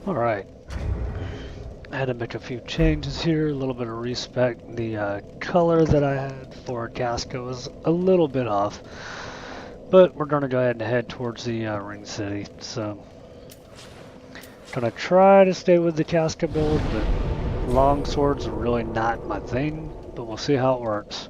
Alright, I had to make a few changes here, a little bit of respec. The color that I had for Casca was a little bit off, but we're going to go ahead and head towards the ring city. So, gonna try to stay with the Casca build, but long swords are really not my thing, but we'll see how it works.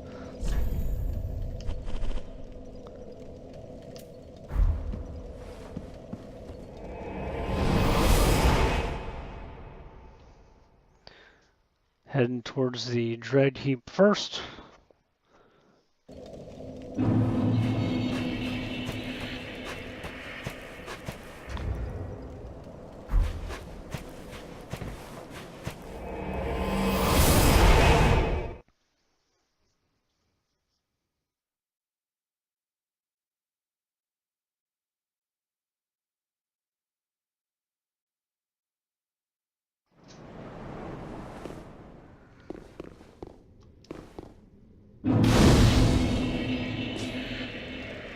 Heading towards the dread heap first.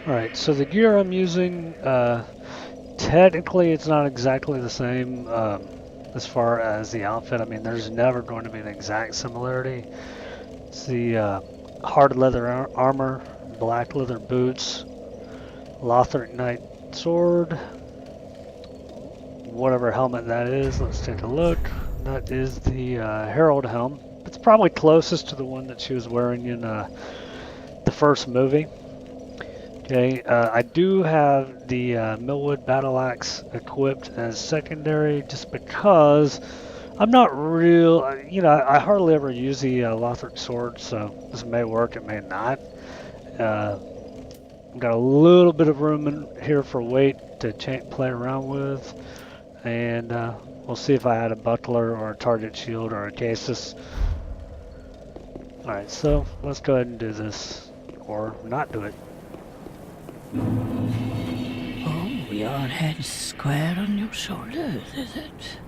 Alright, so the gear I'm using, technically it's not exactly the same as far as the outfit. I mean, there's never going to be an exact similarity. It's the hard leather armor, black leather boots, Lothric Knight sword, whatever helmet that is. Let's take a look. That is the Herald helm. It's probably closest to the one that she was wearing in the first movie. Okay, I do have the Millwood Battle Axe equipped as secondary just because I'm not real, I hardly ever use the Lothric sword, so this may work, it may not. Got a little bit of room in here for weight to play around with, and we'll see if I had a buckler or a target shield or a casus. Alright, so let's go ahead and do this, or not do it. Oh, your head's square on your shoulders, is it?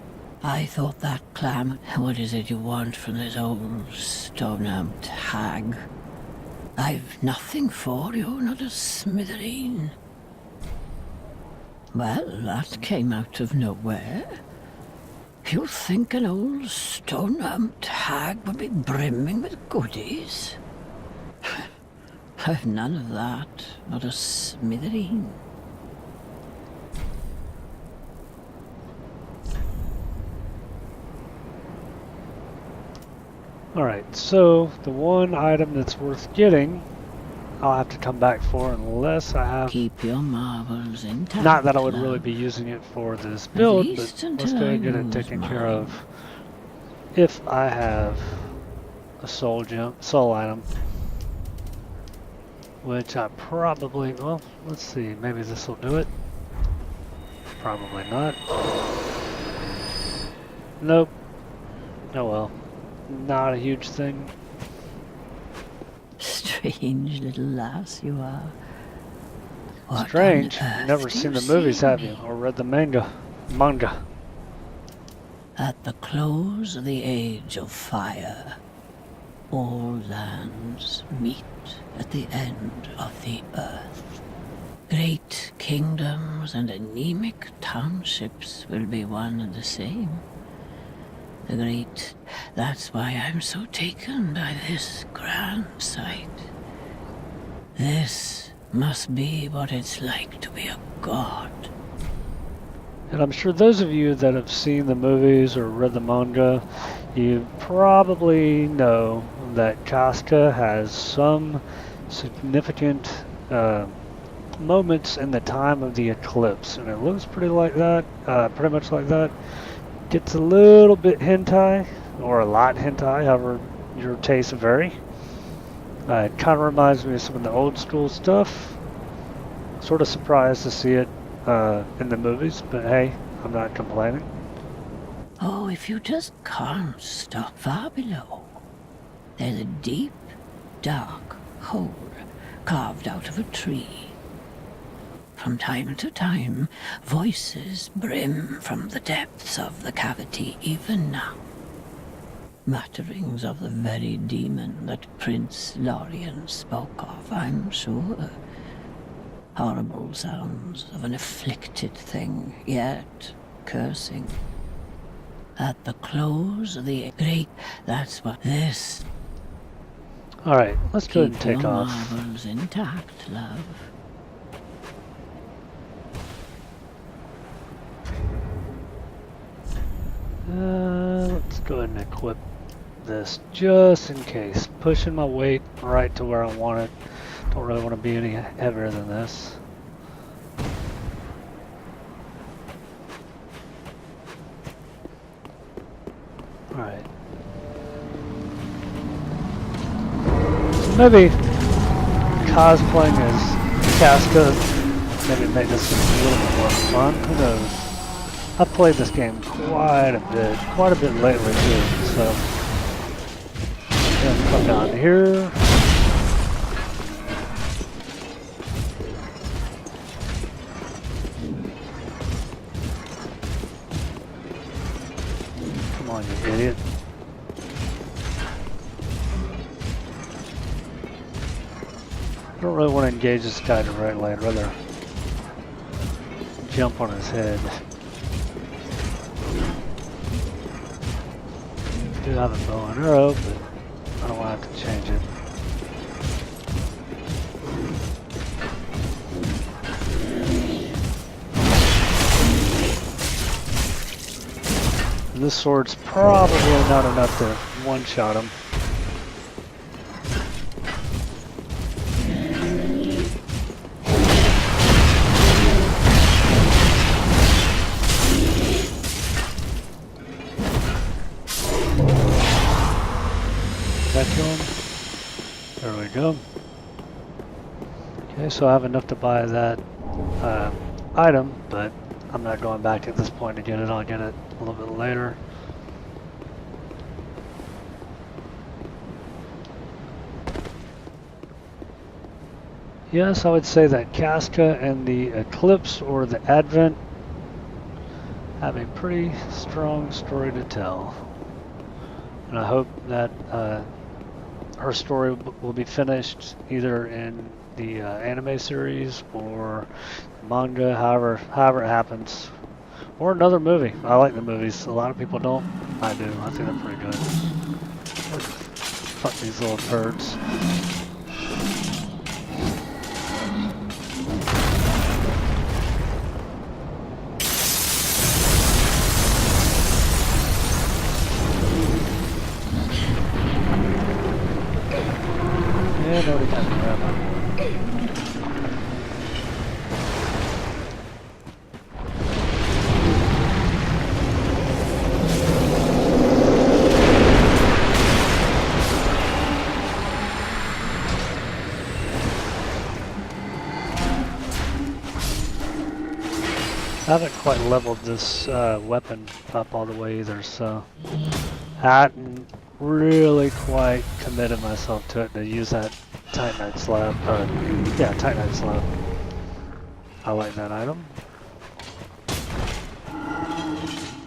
I thought that clam. What is it you want from this old stone-amped hag? I've nothing for you, not a smithereen. Well, that came out of nowhere. You think an old stone-amped hag would be brimming with goodies? I've none of that, not a smithereen. Alright, so the one item that's worth getting, I'll have to come back for unless I have... Keep your marbles intact. Not that I would really be using it for this build, but let's go ahead and get it taken care of. If I have a soul item. Which I probably, well, let's see, maybe this will do it. Probably not. Nope. Oh well. Not a huge thing. Strange little lass you are. What Strange. You've never seen the movies, have you? Or read the manga? At the close of the Age of Fire, all lands meet at the end of the earth. Great kingdoms and anemic townships will be one and the same. That's why I'm so taken by this grand sight. This must be what it's like to be a god. And I'm sure those of you that have seen the movies or read the manga, you probably know that Casca has some significant moments in the time of the eclipse, and it looks pretty much like that. Gets a little bit hentai, or a lot hentai, however your tastes vary. It kind of reminds me of some of the old school stuff. Sort of surprised to see it in the movies, but hey, I'm not complaining. Oh, if you just can't stop far below, there's a deep, dark hole carved out of a tree. From time to time, voices brim from the depths of the cavity even now. Mutterings of the very demon that Prince Lorien spoke of, I'm sure. Horrible sounds of an afflicted thing, yet cursing. At the close of the great, that's what this. Alright, let's go ahead Keep and take your off. marbles intact, love. Let's go ahead and equip this just in case. Pushing my weight right to where I want it. Don't really want to be any heavier than this. Alright. So maybe cosplaying as Casca maybe make this a little bit more fun. Who knows? I've played this game quite a bit lately too, so I'm gonna come down here. Come on, you idiot. I don't really want to engage this guy directly, I'd rather jump on his head. I do have a bow and arrow, but I don't want to have to change it. And this sword's probably not enough to one-shot him. That kill him? There we go. Okay, so I have enough to buy that item, but I'm not going back at this point to get it. I'll get it a little bit later. Yes, I would say that Casca and the Eclipse or the Advent have a pretty strong story to tell. And I hope that her story will be finished either in the anime series or manga, however it happens, or another movie. I like the movies. A lot of people don't. I do. I think they're pretty good. Fuck these little turds. Yeah, nobody got me grab on. I haven't quite leveled this weapon up all the way either, so I hadn't really quite committed myself to it to use that Titanite slab. Yeah, Titanite slab. I like that item.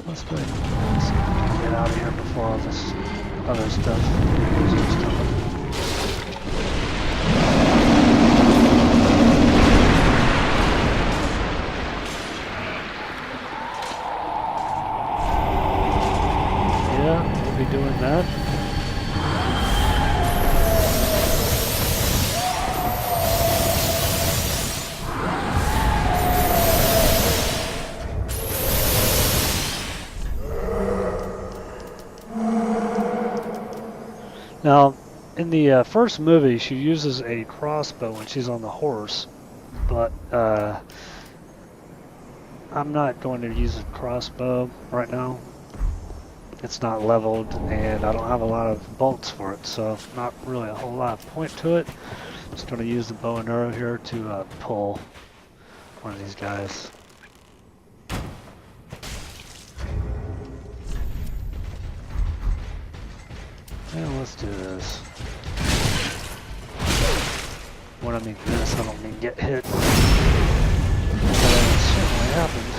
Let's go ahead and see if we can get out of here before all this other stuff starts coming. Yeah, we'll be doing that. Now, in the first movie, she uses a crossbow when she's on the horse, but I'm not going to use a crossbow right now. It's not leveled, and I don't have a lot of bolts for it, so not really a whole lot of point to it. Just going to use the bow and arrow here to pull one of these guys. Yeah, let's do this. When I mean this, I don't mean get hit. But it certainly happened.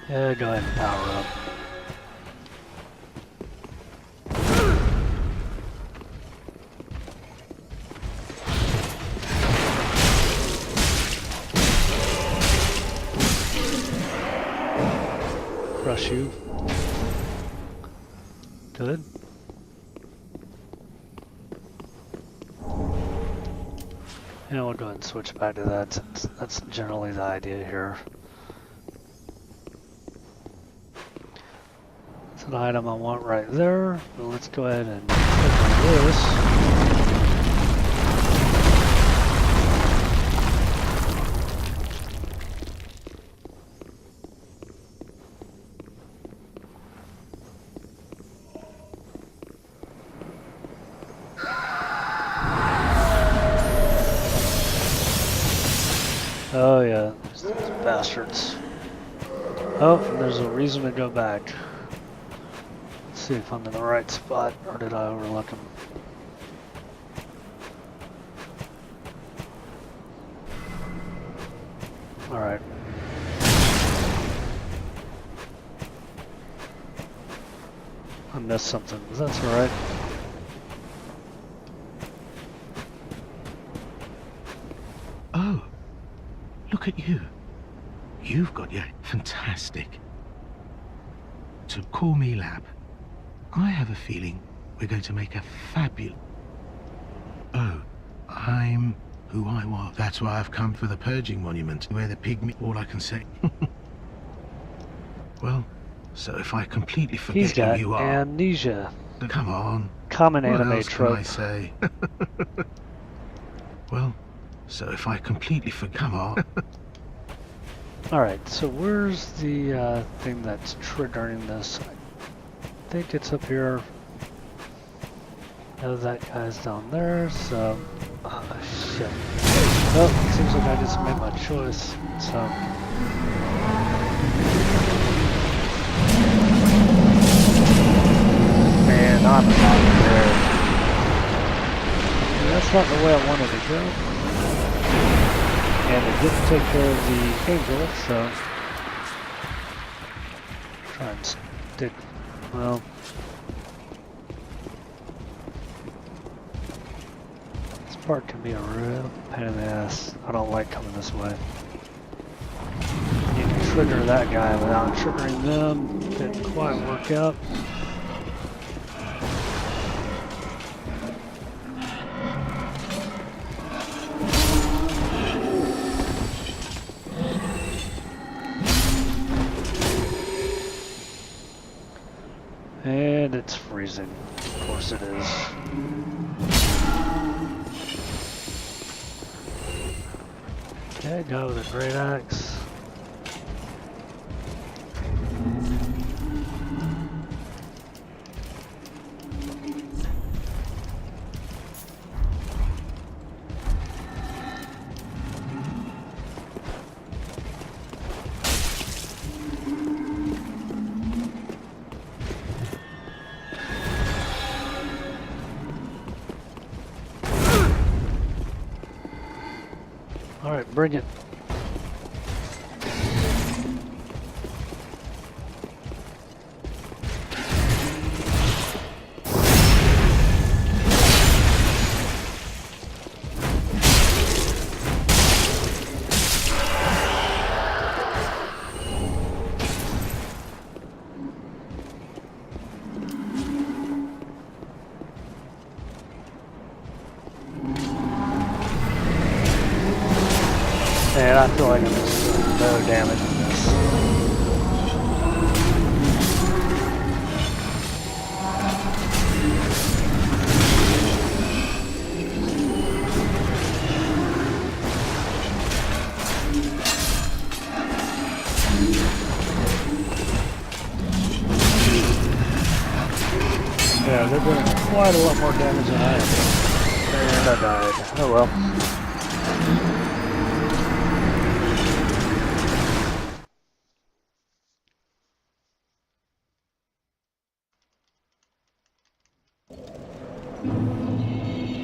Yeah, go ahead and power up. you. Good. And we'll go ahead and switch back to that since that's generally the idea here. It's an item I want right there. But let's go ahead and click on this. Oh yeah, these bastards. Oh, and there's a reason to go back. Let's see if I'm in the right spot, or did I overlook them? Alright. I missed something, but that's alright. Oh, look at you. You've got your fantastic. So call me Lab. I have a feeling we're going to make a fabulous... Oh, I'm who I was. That's why I've come for the purging monument, where the pygmy... All I can say. Well, so if I completely He's forget got who you are... amnesia. Come on. Common What anime else can I trope. say? Well, so if I completely forget... Come on. Alright, so where's the thing that's triggering this? I think it's up here. Oh, that guy's down there, so... Oh, shit. Well, it seems like I just made my choice, so... Man, I'm not there. Yeah, that's not the way I wanted to go. And it didn't take care of the angel, so... Try and stick... Well... This part can be a real pain in the ass. I don't like coming this way. You can trigger that guy without triggering them. Didn't quite work out. And it's freezing. Of course it is. Okay, go with a great axe. Alright, bring it. And I feel like I'm just doing no damage in this. Yeah, they're doing quite a lot more damage than I am. And I died. Oh well.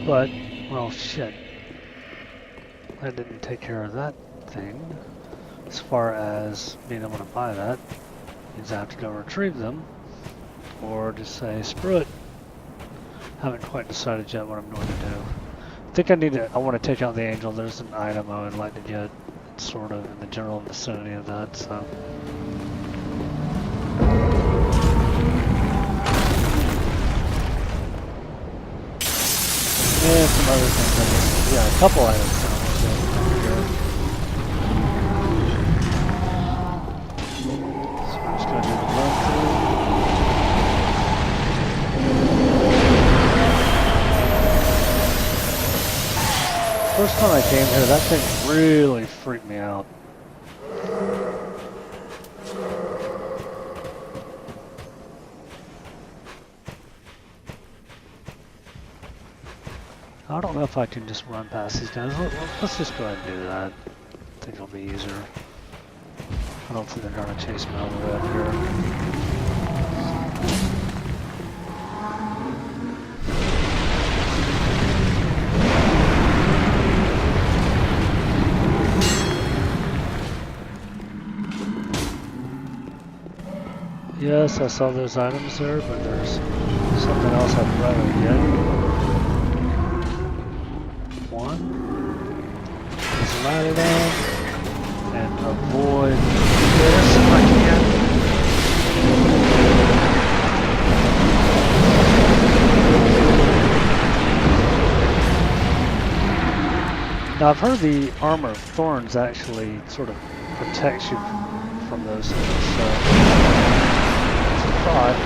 But, well, shit. That didn't take care of that thing. As far as being able to buy that, means I have to go retrieve them, or just say, screw it. Haven't quite decided yet what I'm going to do. I think I want to take out the angel. There's an item I would like to get. It's sort of in the general vicinity of that, so. And some other things. Yeah, a couple items. So I'm just going to do the run through. First time I came here, that thing really freaked me out. I don't know if I can just run past these guys. Let's just go ahead and do that. I think it'll be easier. I don't think they're going to chase me all the way up here. Yes, I saw those items there, but there's something else I'd rather get. One is light it up and avoid this if I can. Now I've heard the armor of thorns actually sort of protects you from those things, so it's a thought.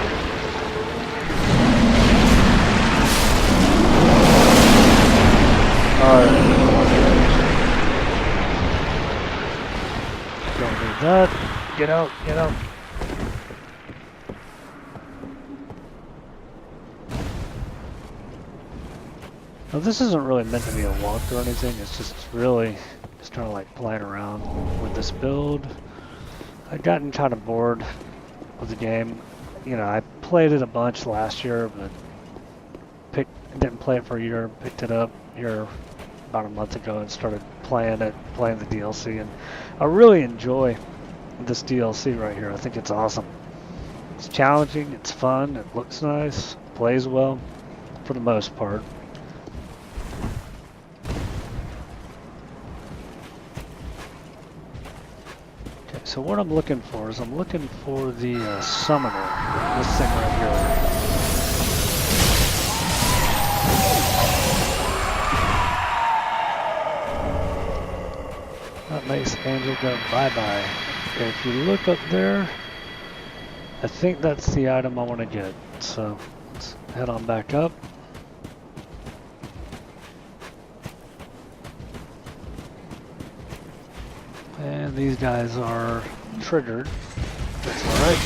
Don't do that. Get out, get out. Now this isn't really meant to be a walkthrough or anything, it's just really just kind of like playing around with this build. I'd gotten kind of bored with the game. You know, I played it a bunch last year, but didn't play it for a year, picked it up here about a month ago and started playing the DLC, and I really enjoy this DLC right here. I think it's awesome. It's challenging, it's fun, it looks nice, plays well for the most part. Okay, so what I'm looking for is I'm looking for the summoner, this thing right here. That makes Angel go bye-bye. Okay, if you look up there, I think that's the item I want to get. So let's head on back up. And these guys are triggered. That's alright.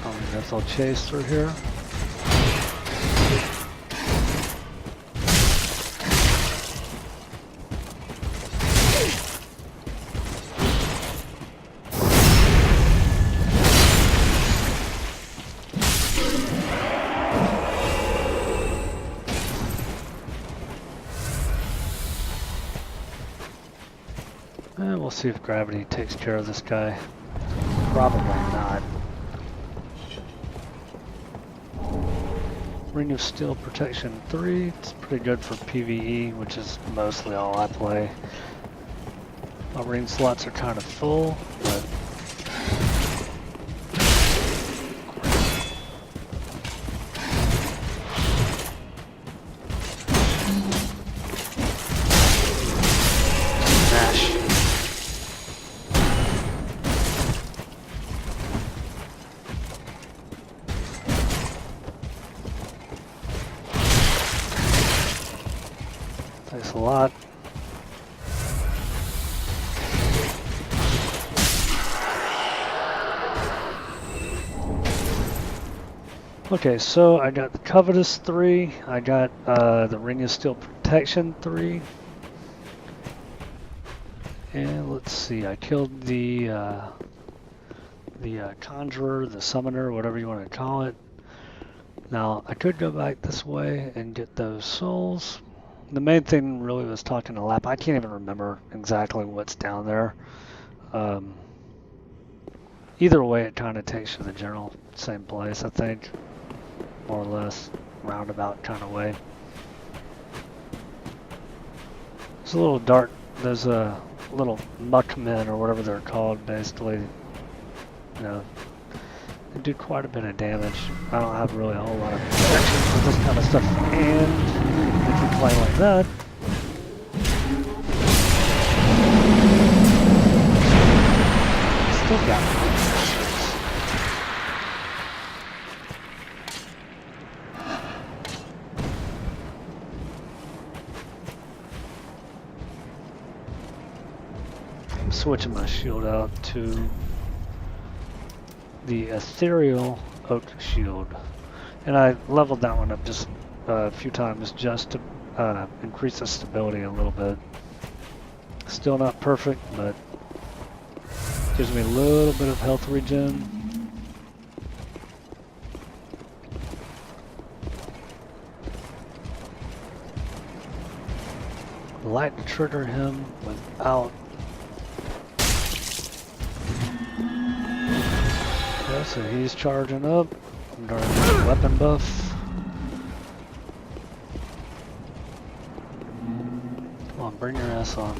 I guess I'll chase through here. And we'll see if gravity takes care of this guy. Probably not. Ring of Steel Protection 3, it's pretty good for PvE, which is mostly all I play. My ring slots are kind of full, but thanks a lot. Okay, so I got the Covetous 3, I got the Ring of Steel Protection 3, and let's see, I killed the Conjurer, the Summoner, whatever you want to call it. Now, I could go back this way and get those souls. The main thing really was talking to Lap. I can't even remember exactly what's down there. Either way, it kind of takes you to the general same place, I think. More or less, roundabout kind of way. It's a little dark. There's a little muckmen or whatever they're called, basically you know, they do quite a bit of damage. I don't have really a whole lot of protection for this kind of stuff, and if you play like that, still got it. I'm switching my shield out to the ethereal oak shield, and I leveled that one up just a few times just to increase the stability a little bit. Still not perfect, but gives me a little bit of health regen. Light to trigger him without. Okay, so he's charging up. I'm doing a weapon buff. Come on, bring your ass on.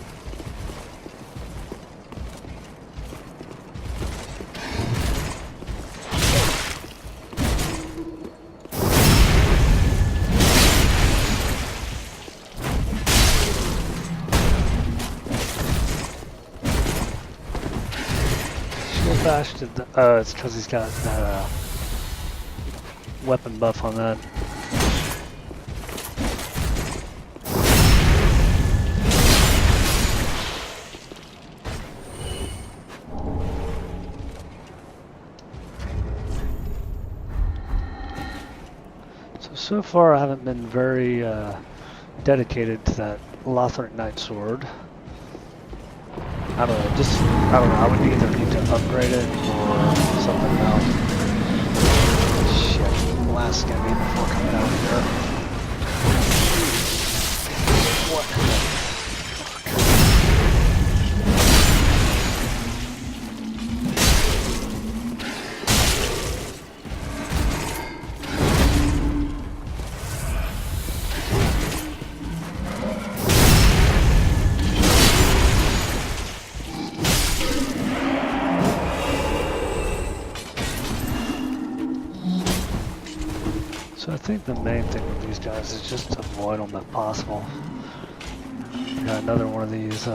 Bashed it. It's because he's got that weapon buff on that. So far I haven't been very dedicated to that Lothric Knight sword. I don't know, I would either need to upgrade it or something else. Shit, last guy before coming out here. What the fuck? So I think the main thing with these guys is just to avoid them if possible. Got another one of these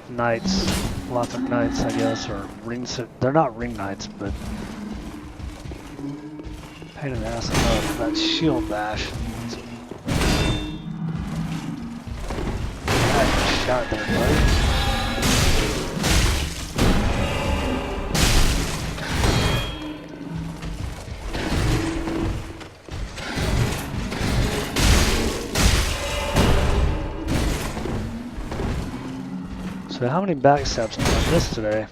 knights, Lothric knights, I guess, or rings. They're not ring knights, but pain in the ass enough. That shield bash. That shot there, buddy. So how many backstabs did I miss today?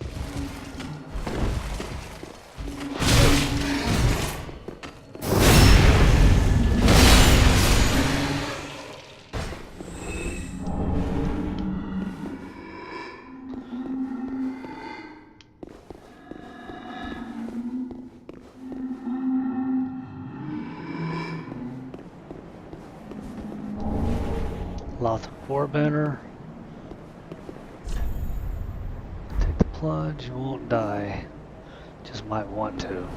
Lothric Warbandner. Plunge, you won't die. Just might want to.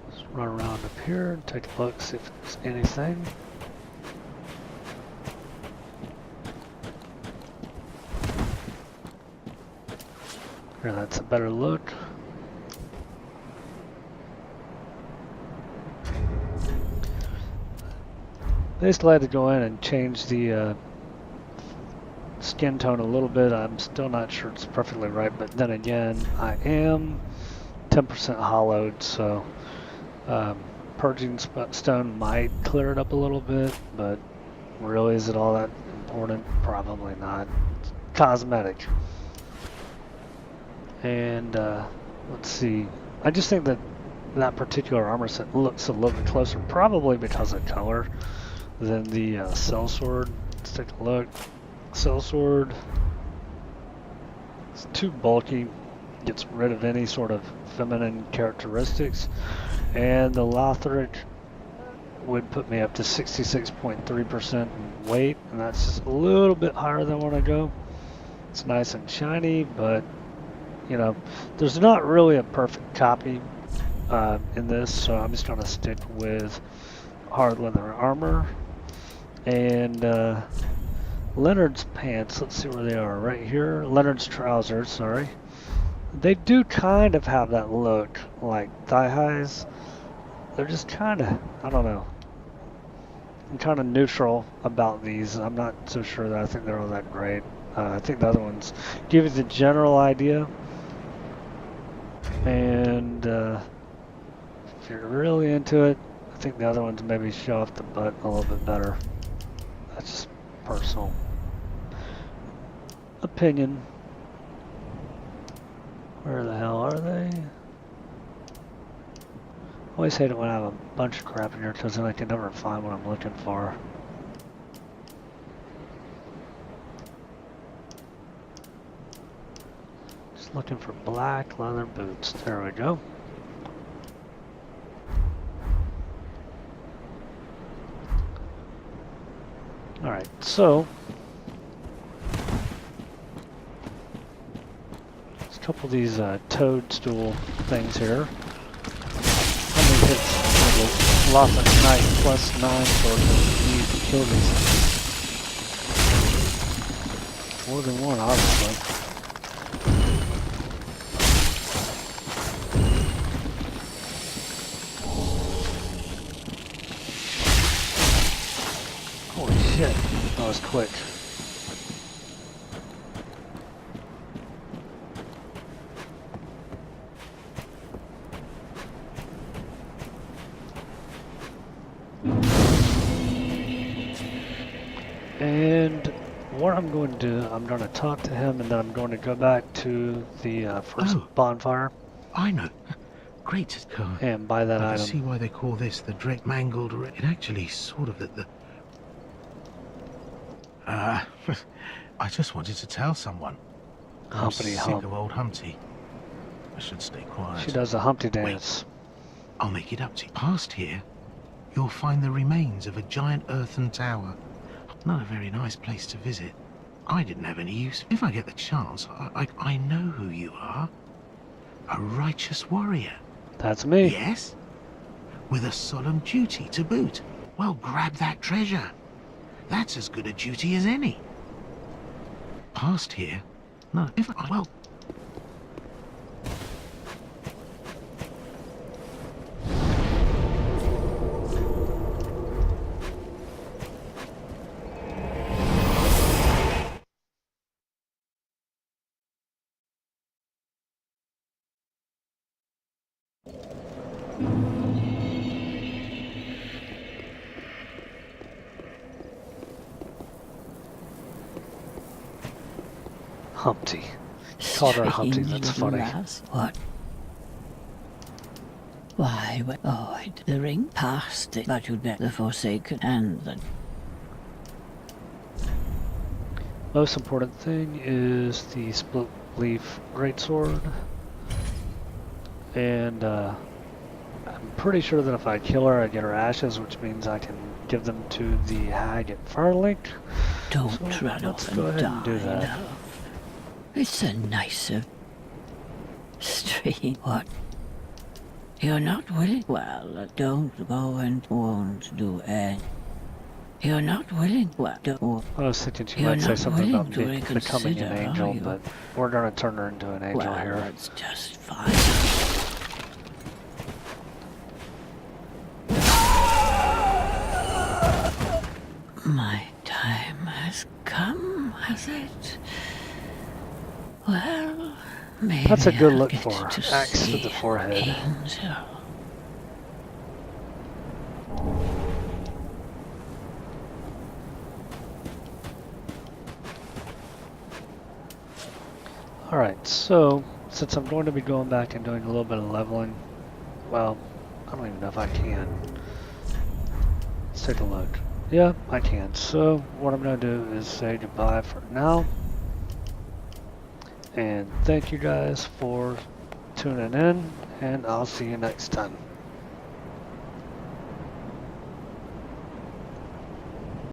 Let's run around up here and take a look, see if there's anything. Here, that's a better look. Basically, I had to go in and change the skin tone a little bit. I'm still not sure it's perfectly right, but then again, I am 10% hollowed, so purging stone might clear it up a little bit, but really, is it all that important? Probably not. It's cosmetic. And let's see. I just think that that particular armor set looks a little bit closer, probably because of color, than the sellsword. Let's take a look. Sellsword. It's too bulky. gets rid of any sort of feminine characteristics. And the Lothric would put me up to 66.3% in weight, and that's just a little bit higher than I want to go. It's nice and shiny, but you know, there's not really a perfect copy in this, so I'm just going to stick with hard leather armor. And Leonard's pants, let's see where they are, right here. Leonard's trousers, sorry. They do kind of have that look, like thigh highs. They're just kind of, I don't know. I'm kind of neutral about these. I'm not so sure that I think they're all that great. I think the other ones give you the general idea. And if you're really into it, I think the other ones maybe show off the butt a little bit better. That's just personal opinion. Where the hell are they? I always hate it when I have a bunch of crap in here because then I can never find what I'm looking for. Just looking for black leather boots. There we go. Alright, so let's couple of these toadstool things here. How many hits will Lots of Knight +9 sword need to kill these things? More than one, obviously. Holy shit, that was quick. And what I'm going to do, I'm going to talk to him and then I'm going to go back to the first bonfire. I know. Great. And buy that I item. see why they call this the Drake Mangled. It actually sort of the I just wanted to tell someone. Humpty I'm hump. sick of old Humpty. I should stay quiet. She does a Humpty dance. Wait. I'll make it up to you. Past here, you'll find the remains of a giant earthen tower. Not a very nice place to visit. I didn't have any use. If I get the chance, I know who you are. A righteous warrior. That's me. Yes? With a solemn duty to boot. Well, grab that treasure. That's as good a duty as any. Past here? No, if I... well... Humpty. Called her Humpty, that's funny. What? Why, oh, the ring passed it, but you'd bet the Forsaken and the... Most important thing is the split leaf greatsword. And I'm pretty sure that if I kill her, I get her ashes, which means I can give them to the hag at Firelink. Don't So run let's off go and ahead and do die, that. love. It's a nicer street. What? You're not willing? Well, don't go and won't do it. You're not willing? Well, don't. I was thinking she You're might say not something about willing to becoming an reconsider, angel, are you? but we're gonna turn her into an angel Well, here. that's just fine. My time has come, has it? Well, maybe That's a good I'll look get for her. to Axe to see the forehead. an angel. Alright, so since I'm going to be going back and doing a little bit of leveling, well, I don't even know if I can. Let's take a look. Yeah, I can. So what I'm going to do is say goodbye for now. And thank you guys for tuning in, and I'll see you next time.